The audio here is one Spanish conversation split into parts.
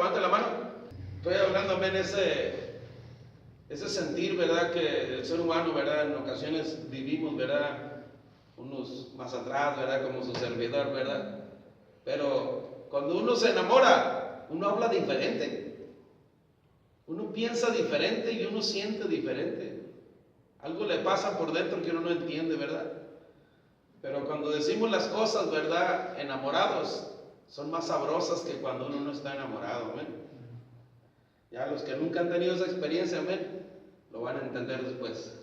levante la mano. Estoy hablando, amén, ese sentir, ¿verdad? Que el ser humano, ¿verdad? En ocasiones vivimos, ¿verdad? Unos más atrás, ¿verdad? Como su servidor, ¿verdad? Pero cuando uno se enamora, uno habla diferente. Uno piensa diferente y uno siente diferente. Algo le pasa por dentro que uno no entiende, ¿verdad? Pero cuando decimos las cosas, ¿verdad? Enamorados, son más sabrosas que cuando uno no está enamorado, amén. Ya los que nunca han tenido esa experiencia, amén, lo van a entender después.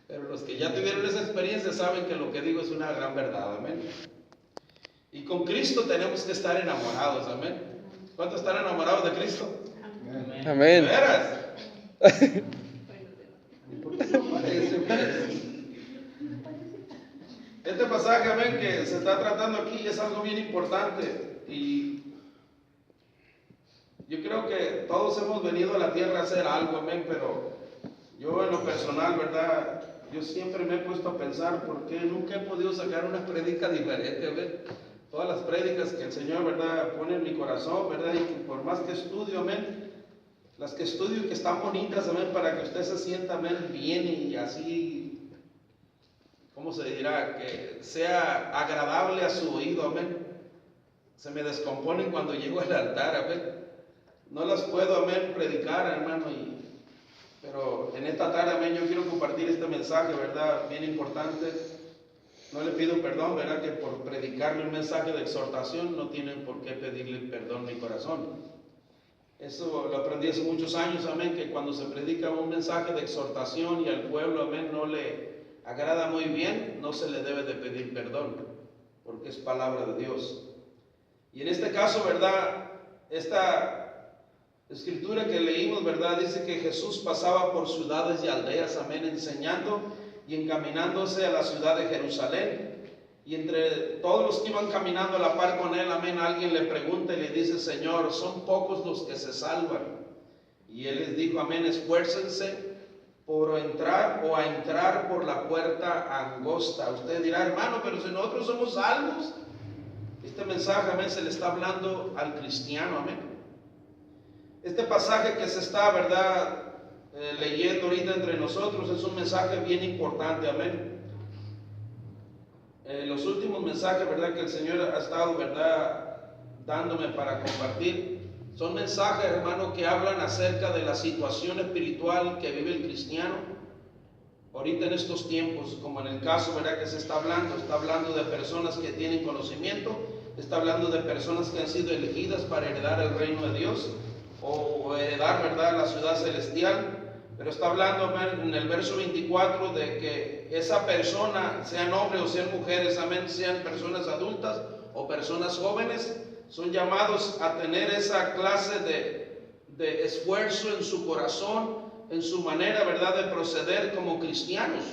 Pero los que ya tuvieron esa experiencia saben que lo que digo es una gran verdad, amén. Y con Cristo tenemos que estar enamorados, amén. ¿Cuántos están enamorados de Cristo? Amén. Amén. ¿De veras? ¿Por qué no parece? Este pasaje, amén, que se está tratando aquí es algo bien importante. Y yo creo que todos hemos venido a la tierra a hacer algo, amén, pero yo en lo personal, ¿verdad? Yo siempre me he puesto a pensar por qué nunca he podido sacar una prédica diferente, amén. Todas las prédicas que el Señor, ¿verdad?, pone en mi corazón, ¿verdad? Y que por más que estudio, amén, las que estudio y que están bonitas, amén, para que usted se sienta, amén, bien y así, ¿cómo se dirá? Que sea agradable a su oído, amén. Se me descomponen cuando llego al altar, amén. No las puedo, amén, predicar, hermano, pero en esta tarde, amén, yo quiero compartir este mensaje, ¿verdad? Bien importante. No le pido perdón, ¿verdad? Que por predicarle un mensaje de exhortación no tienen por qué pedirle perdón en mi corazón. Eso lo aprendí hace muchos años, amén, que cuando se predica un mensaje de exhortación y al pueblo, amén, no le agrada muy bien, no se le debe de pedir perdón, porque es palabra de Dios. Y en este caso, ¿verdad? Esta escritura que leímos, ¿verdad? Dice que Jesús pasaba por ciudades y aldeas, amén, enseñando y encaminándose a la ciudad de Jerusalén. Y entre todos los que iban caminando a la par con él, amén, alguien le pregunta y le dice: Señor, son pocos los que se salvan. Y él les dijo, amén, esfuércense por entrar o a entrar por la puerta angosta. Usted dirá, hermano, pero si nosotros somos salvos. Este mensaje, amén, se le está hablando al cristiano, amén. Este pasaje que se está, ¿verdad?, leyendo ahorita entre nosotros es un mensaje bien importante, amén. Los últimos mensajes, ¿verdad?, que el Señor ha estado, ¿verdad?, dándome para compartir, son mensajes, hermano, que hablan acerca de la situación espiritual que vive el cristiano ahorita en estos tiempos, como en el caso, ¿verdad?, que se está hablando de personas que tienen conocimiento, está hablando de personas que han sido elegidas para heredar el reino de Dios, o heredar, ¿verdad?, la ciudad celestial. Pero está hablando, amén, en el verso 24 de que esa persona, sean hombres o sean mujeres, amén, sean personas adultas o personas jóvenes, son llamados a tener esa clase de esfuerzo en su corazón, en su manera, ¿verdad?, de proceder como cristianos.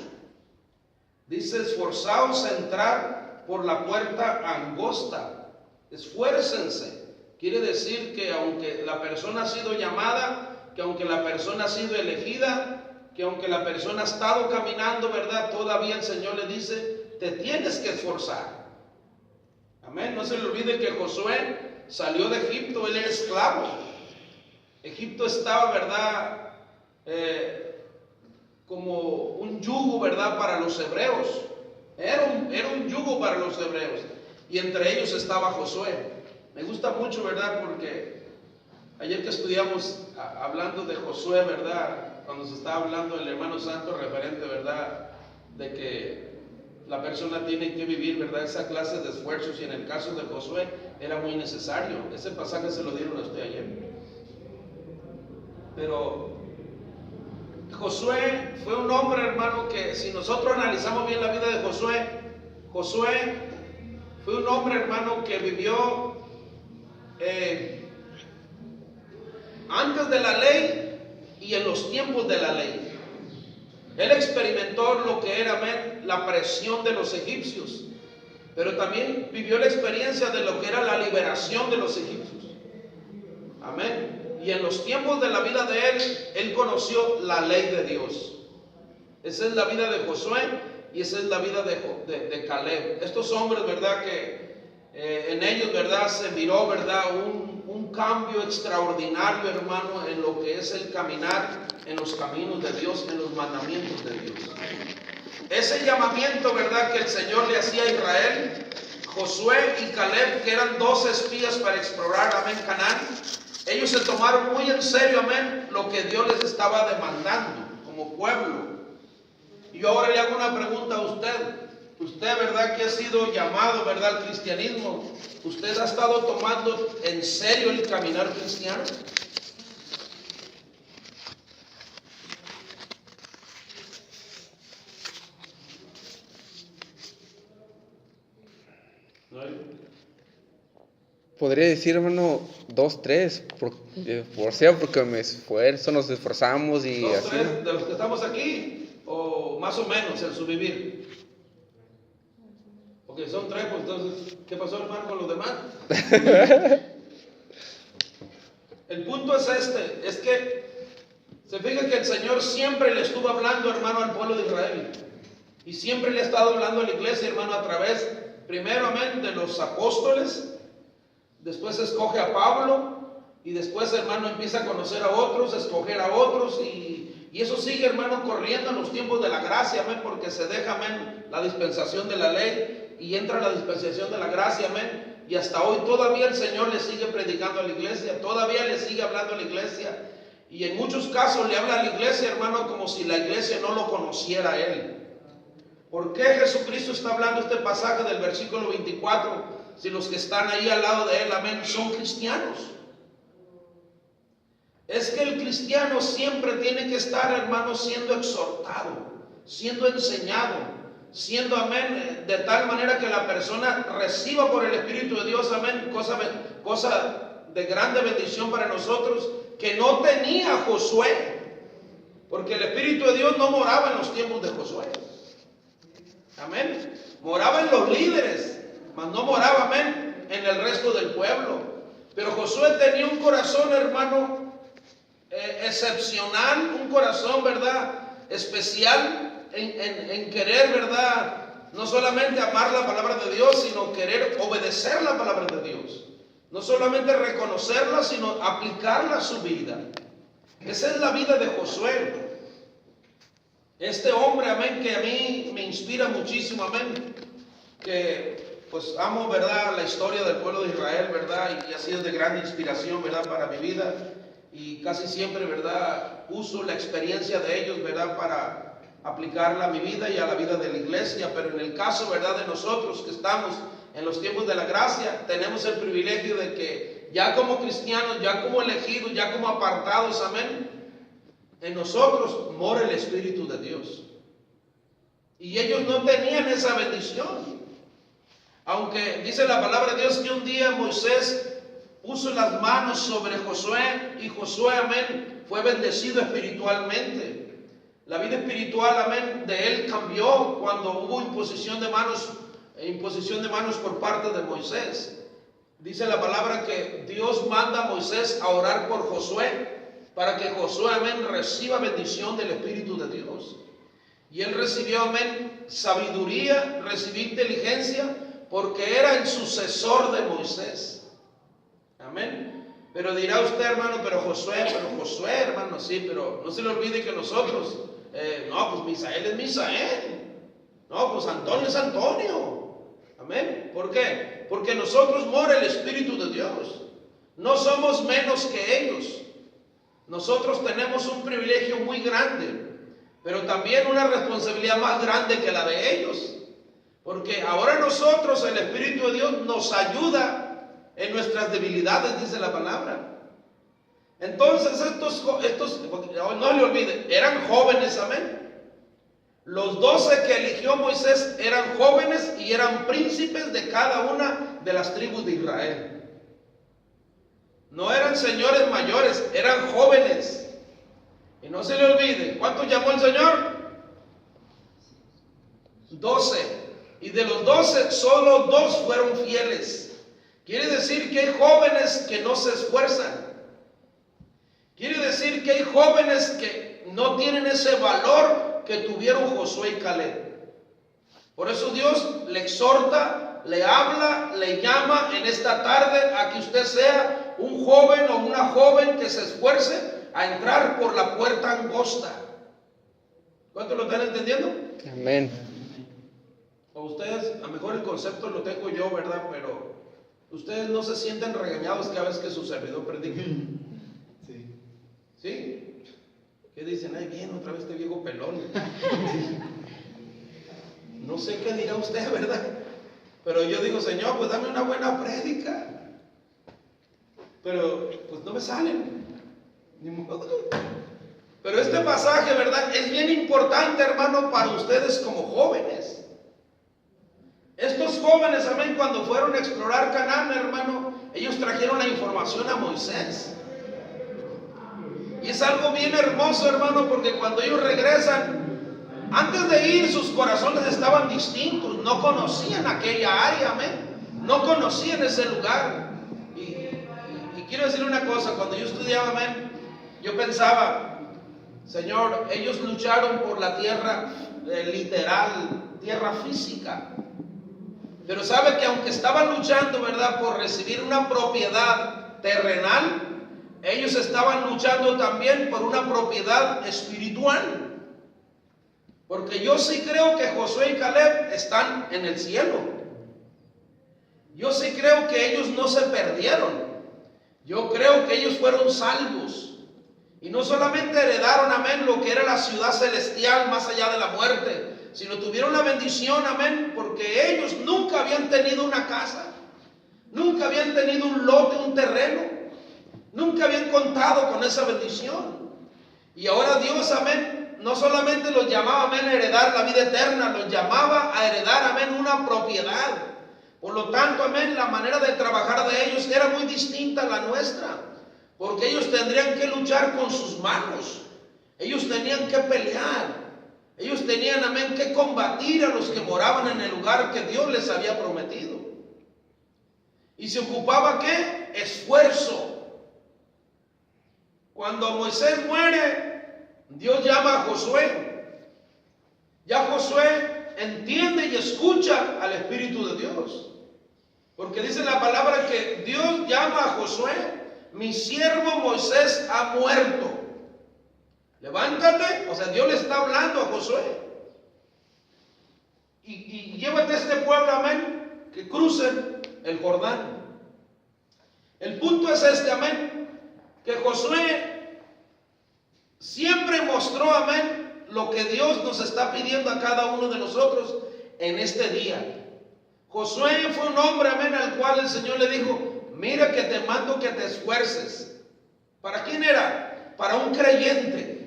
Dice: esforzaos a entrar por la puerta angosta. Esfuércense. Quiere decir que aunque la persona ha sido llamada, que aunque la persona ha sido elegida, que aunque la persona ha estado caminando, ¿verdad?, todavía el Señor le dice: te tienes que esforzar. Amén. No se le olvide que Josué salió de Egipto, él era esclavo. Egipto estaba, ¿verdad?, como un yugo, ¿verdad?, para los hebreos. Era un yugo para los hebreos. Y entre ellos estaba Josué. Me gusta mucho, ¿verdad?, porque ayer que estudiamos hablando de Josué, ¿verdad?, cuando se estaba hablando del hermano santo referente, ¿verdad?, de que la persona tiene que vivir, ¿verdad?, esa clase de esfuerzos, y en el caso de Josué era muy necesario. Ese pasaje se lo dieron a usted ayer. Pero Josué fue un hombre, hermano, que si nosotros analizamos bien la vida de Josué fue un hombre, hermano, que vivió antes de la ley y en los tiempos de la ley. Él experimentó lo que era, amén, la presión de los egipcios, pero también vivió la experiencia de lo que era la liberación de los egipcios. Amén. Y en los tiempos de la vida de él conoció la ley de Dios. Esa es la vida de Josué y esa es la vida de Caleb. Estos hombres, ¿verdad?, que en ellos, ¿verdad?, se miró, ¿verdad?, un un cambio extraordinario, hermano, en lo que es el caminar en los caminos de Dios, en los mandamientos de Dios. Ese llamamiento, ¿verdad?, que el Señor le hacía a Israel, Josué y Caleb, que eran 2 espías para explorar, amén, Canaán, ellos se tomaron muy en serio, amén, lo que Dios les estaba demandando como pueblo. Y yo ahora le hago una pregunta a usted. Usted, ¿verdad?, que ha sido llamado, ¿verdad?, al cristianismo. ¿Usted ha estado tomando en serio el caminar cristiano? Podría decir, hermano, 2, 3, porque me esfuerzo, nos esforzamos y 2, así. 3 de los que estamos aquí, o más o menos en su vivir. Porque son 3, pues entonces, ¿qué pasó, hermano, con los demás? El punto es es que se fija que el Señor siempre le estuvo hablando, hermano, al pueblo de Israel. Y siempre le ha estado hablando a la iglesia, hermano, a través, primero, amén, de los apóstoles. Después escoge a Pablo. Y después, hermano, empieza a conocer a otros, a escoger a otros. Y eso sigue, hermano, corriendo en los tiempos de la gracia, amén, porque se deja, amén, la dispensación de la ley y entra la dispensación de la gracia, amén. Y hasta hoy todavía el Señor le sigue predicando a la iglesia, todavía le sigue hablando a la iglesia. Y en muchos casos le habla a la iglesia, hermano, como si la iglesia no lo conociera a él. ¿Por qué Jesucristo está hablando este pasaje del versículo 24? Si los que están ahí al lado de él, amén, son cristianos. Es que el cristiano siempre tiene que estar, hermano, siendo exhortado, siendo enseñado, siendo, amén, de tal manera que la persona reciba por el Espíritu de Dios, amén, cosa de grande bendición para nosotros, que no tenía Josué, porque el Espíritu de Dios no moraba en los tiempos de Josué, amén, moraba en los líderes, mas no moraba, amén, en el resto del pueblo. Pero Josué tenía un corazón, hermano, excepcional, un corazón, ¿verdad?, especial en querer, ¿verdad?, no solamente amar la palabra de Dios, sino querer obedecer la palabra de Dios. No solamente reconocerla, sino aplicarla a su vida. Esa es la vida de Josué. Este hombre, amén, que a mí me inspira muchísimo, amén, que pues amo, ¿verdad?, la historia del pueblo de Israel, ¿verdad?, y ha sido de gran inspiración, ¿verdad?, para mi vida. Y casi siempre, ¿verdad?, uso la experiencia de ellos, ¿verdad?, para aplicarla a mi vida y a la vida de la iglesia. Pero en el caso, ¿verdad?, de nosotros que estamos en los tiempos de la gracia, tenemos el privilegio de que ya como cristianos, ya como elegidos, ya como apartados, amén, en nosotros mora el Espíritu de Dios. Y ellos no tenían esa bendición. Aunque dice la palabra de Dios que un día Moisés puso las manos sobre Josué y Josué, amén, fue bendecido espiritualmente. La vida espiritual, amén, de él cambió cuando hubo imposición de manos por parte de Moisés. Dice la palabra que Dios manda a Moisés a orar por Josué para que Josué, amén, reciba bendición del Espíritu de Dios. Y él recibió, amén, sabiduría, recibió inteligencia, porque era el sucesor de Moisés. Amén. Pero dirá usted, hermano, pero Josué, hermano, sí, pero no se le olvide que nosotros, no, pues Misael es Misael. No, pues Antonio es Antonio. Amén. ¿Por qué? Porque nosotros mora el Espíritu de Dios. No somos menos que ellos. Nosotros tenemos un privilegio muy grande, pero también una responsabilidad más grande que la de ellos. Porque ahora nosotros, el Espíritu de Dios nos ayuda en nuestras debilidades, dice la palabra. Entonces estos no le olvide, eran jóvenes, amén. Los 12 que eligió Moisés eran jóvenes y eran príncipes de cada una de las tribus de Israel. No eran señores mayores, eran jóvenes. Y no se le olvide, ¿cuántos llamó el Señor? 12. Y de los 12, solo 2 fueron fieles. Quiere decir que hay jóvenes que no se esfuerzan. Quiere decir que hay jóvenes que no tienen ese valor que tuvieron Josué y Caleb. Por eso Dios le exhorta, le habla, le llama en esta tarde a que usted sea un joven o una joven que se esfuerce a entrar por la puerta angosta. ¿Cuántos lo están entendiendo? Amén. O ustedes, a lo mejor el concepto lo tengo yo, ¿verdad? Pero ustedes no se sienten regañados cada vez que su servidor predica. Sí. ¿Sí? ¿Qué dicen? Ay, bien, otra vez este viejo pelón. No sé qué dirá usted, ¿verdad? Pero yo digo, Señor, pues dame una buena prédica. Pero pues no me salen. Ni modo. Pero este pasaje, ¿verdad? Es bien importante, hermano, para ustedes como jóvenes. Estos jóvenes, amén, cuando fueron a explorar Canaán, hermano, ellos trajeron la información a Moisés. Y es algo bien hermoso, hermano, porque cuando ellos regresan, antes de ir, sus corazones estaban distintos, no conocían aquella área, amén, no conocían ese lugar. Y quiero decirle una cosa, cuando yo estudiaba, amén, yo pensaba, Señor, ellos lucharon por la tierra literal, tierra física. Pero sabe que aunque estaban luchando, ¿verdad?, por recibir una propiedad terrenal, ellos estaban luchando también por una propiedad espiritual. Porque yo sí creo que Josué y Caleb están en el cielo. Yo sí creo que ellos no se perdieron. Yo creo que ellos fueron salvos. Y no solamente heredaron, amén, lo que era la ciudad celestial más allá de la muerte, sino tuvieron la bendición, amén, porque ellos nunca habían tenido una casa, nunca habían tenido un lote, un terreno, nunca habían contado con esa bendición. Y ahora Dios, amén, no solamente los llamaba, amén, a heredar la vida eterna, los llamaba a heredar, amén, una propiedad. Por lo tanto, amén, la manera de trabajar de ellos era muy distinta a la nuestra, porque ellos tendrían que luchar con sus manos, ellos tenían que pelear, ellos tenían, amén, que combatir a los que moraban en el lugar que Dios les había prometido. Y se ocupaba, ¿qué? Esfuerzo. Cuando Moisés muere, Dios llama a Josué. Ya Josué entiende y escucha al Espíritu de Dios. Porque dice la palabra que Dios llama a Josué, mi siervo Moisés ha muerto. Levántate, o sea, Dios le está hablando a Josué. Y llévate a este pueblo, amén, que crucen el Jordán. El punto es este, amén, que Josué siempre mostró, amén, lo que Dios nos está pidiendo a cada uno de nosotros en este día. Josué fue un hombre, amén, al cual el Señor le dijo, mira que te mando que te esfuerces. ¿Para quién era? Para un creyente.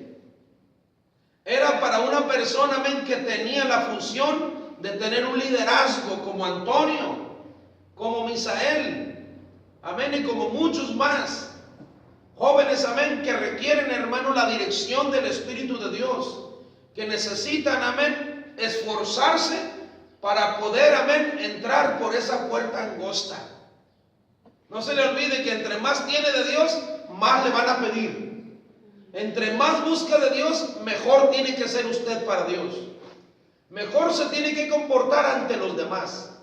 Era para una persona, amén, que tenía la función de tener un liderazgo como Antonio, como Misael, amén, y como muchos más. Jóvenes, amén, que requieren, hermano, la dirección del Espíritu de Dios, que necesitan, amén, esforzarse para poder, amén, entrar por esa puerta angosta. No se le olvide que entre más tiene de Dios, más le van a pedir. Entre más busca de Dios, mejor tiene que ser usted para Dios. Mejor se tiene que comportar ante los demás.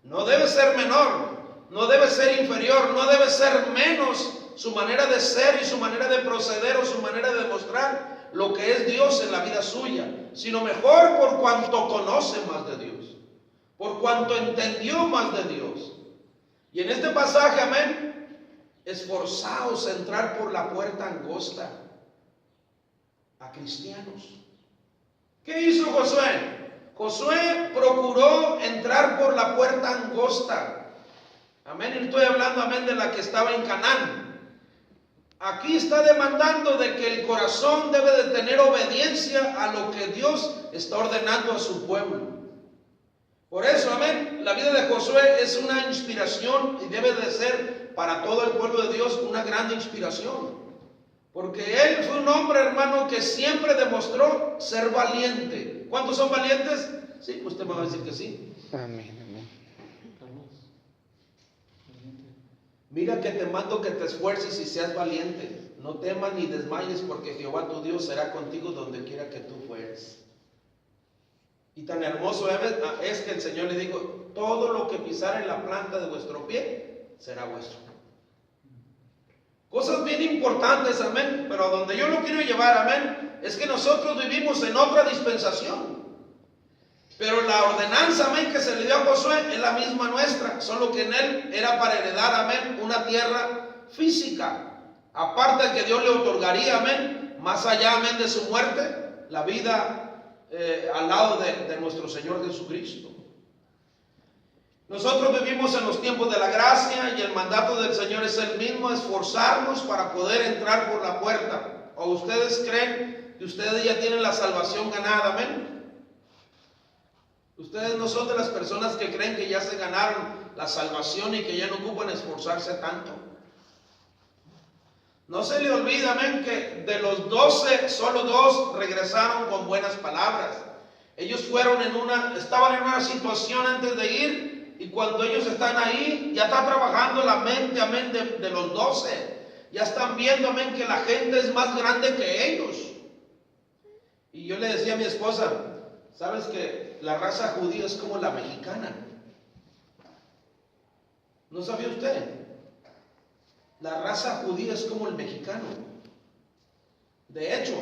No debe ser menor, no debe ser inferior, no debe ser menos su manera de ser y su manera de proceder o su manera de demostrar lo que es Dios en la vida suya, sino mejor por cuanto conoce más de Dios, por cuanto entendió más de Dios. Y en este pasaje, amén, esforzaos a entrar por la puerta angosta a cristianos. ¿Qué hizo Josué? Josué procuró entrar por la puerta angosta. Amén, y estoy hablando, amén, de la que estaba en Canaán. Aquí está demandando de que el corazón debe de tener obediencia a lo que Dios está ordenando a su pueblo. Por eso, amén, la vida de Josué es una inspiración y debe de ser para todo el pueblo de Dios una gran inspiración. Porque él fue un hombre, hermano, que siempre demostró ser valiente. ¿Cuántos son valientes? Sí, usted me va a decir que sí. Amén, amén. Mira que te mando que te esfuerces y seas valiente. No temas ni desmayes, porque Jehová tu Dios será contigo donde quiera que tú fueres. Y tan hermoso es que el Señor le dijo, todo lo que pisar en la planta de vuestro pie será vuestro. bien importantes, amén. Pero donde yo lo quiero llevar, amén, es que nosotros vivimos en otra dispensación. Pero la ordenanza, amén, que se le dio a Josué es la misma nuestra, solo que en él era para heredar, amén, una tierra física. Aparte de que Dios le otorgaría, amén, más allá, amén, de su muerte, la vida al lado de nuestro Señor Jesucristo. Nosotros vivimos en los tiempos de la gracia y el mandato del Señor es el mismo, esforzarnos para poder entrar por la puerta. ¿O ustedes creen que ustedes ya tienen la salvación ganada, amén? Ustedes no son de las personas que creen que ya se ganaron la salvación y que ya no ocupan esforzarse tanto. No se le olvida, amén, que de los 12, solo 2 regresaron con buenas palabras. Ellos estaban en una situación antes de ir, y cuando ellos están ahí, ya está trabajando la mente, amén, de los 12. Ya están viendo, amén, que la gente es más grande que ellos. Y yo le decía a mi esposa, ¿sabes que la raza judía es como la mexicana? ¿No sabía usted? La raza judía es como el mexicano. De hecho,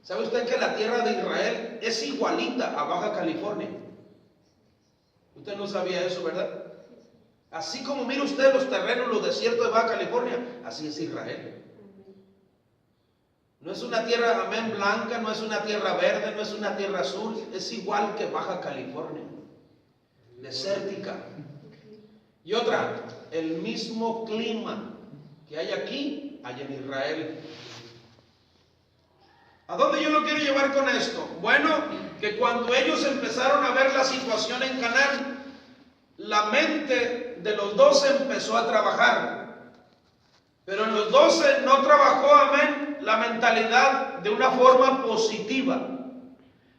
¿sabe usted que la tierra de Israel es igualita a Baja California? Usted no sabía eso, ¿verdad? Así como mira usted los terrenos, los desiertos de Baja California, así es Israel. No es una tierra, amén, blanca, no es una tierra verde, no es una tierra azul, es igual que Baja California, desértica. Y otra, el mismo clima que hay aquí, hay en Israel. ¿A dónde yo lo quiero llevar con esto? Bueno, que cuando ellos empezaron a ver la situación en Canaán, la mente de los 12 empezó a trabajar. Pero en los 12 no trabajó, amén, la mentalidad de una forma positiva.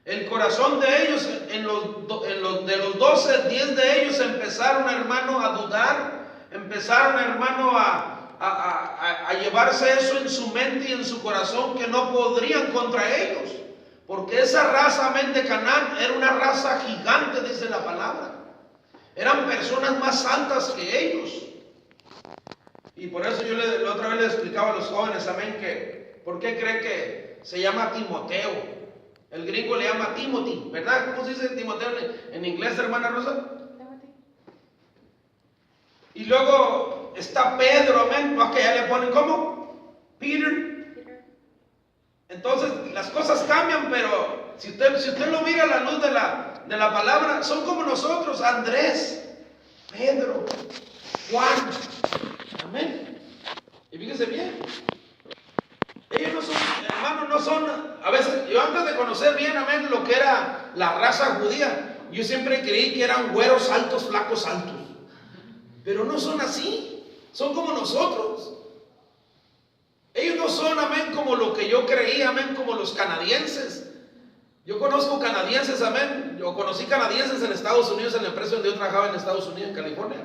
El corazón de ellos, de los 12, 10 de ellos empezaron, hermano, a dudar, empezaron, hermano, a llevarse eso en su mente y en su corazón, que no podrían contra ellos, porque esa raza, amén, de Canaán era una raza gigante, dice la palabra. Eran personas más santas que ellos. Y por eso yo la otra vez le explicaba a los jóvenes, amén, que ¿por qué cree que se llama Timoteo? El gringo le llama Timothy, ¿verdad? ¿Cómo se dice Timoteo en inglés, hermana Rosa? Y luego está Pedro, amén, no, que ya le ponen ¿cómo? Peter. Entonces las cosas cambian, pero si usted lo mira a la luz de la palabra, son como nosotros, Andrés, Pedro, Juan, amén. Y fíjese bien, ellos no son, hermanos, no son, a veces, yo antes de conocer bien, amén, lo que era la raza judía, yo siempre creí que eran güeros altos, flacos altos. Pero no son así, son como nosotros. Ellos no son, amén, como lo que yo creía, amén, como los canadienses. Yo conozco canadienses, amén. Yo conocí canadienses en Estados Unidos, en la empresa donde yo trabajaba en Estados Unidos, en California.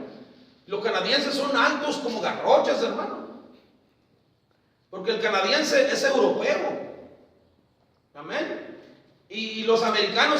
Los canadienses son altos como garrochas, hermano. Porque el canadiense es europeo. Amén. Y los americanos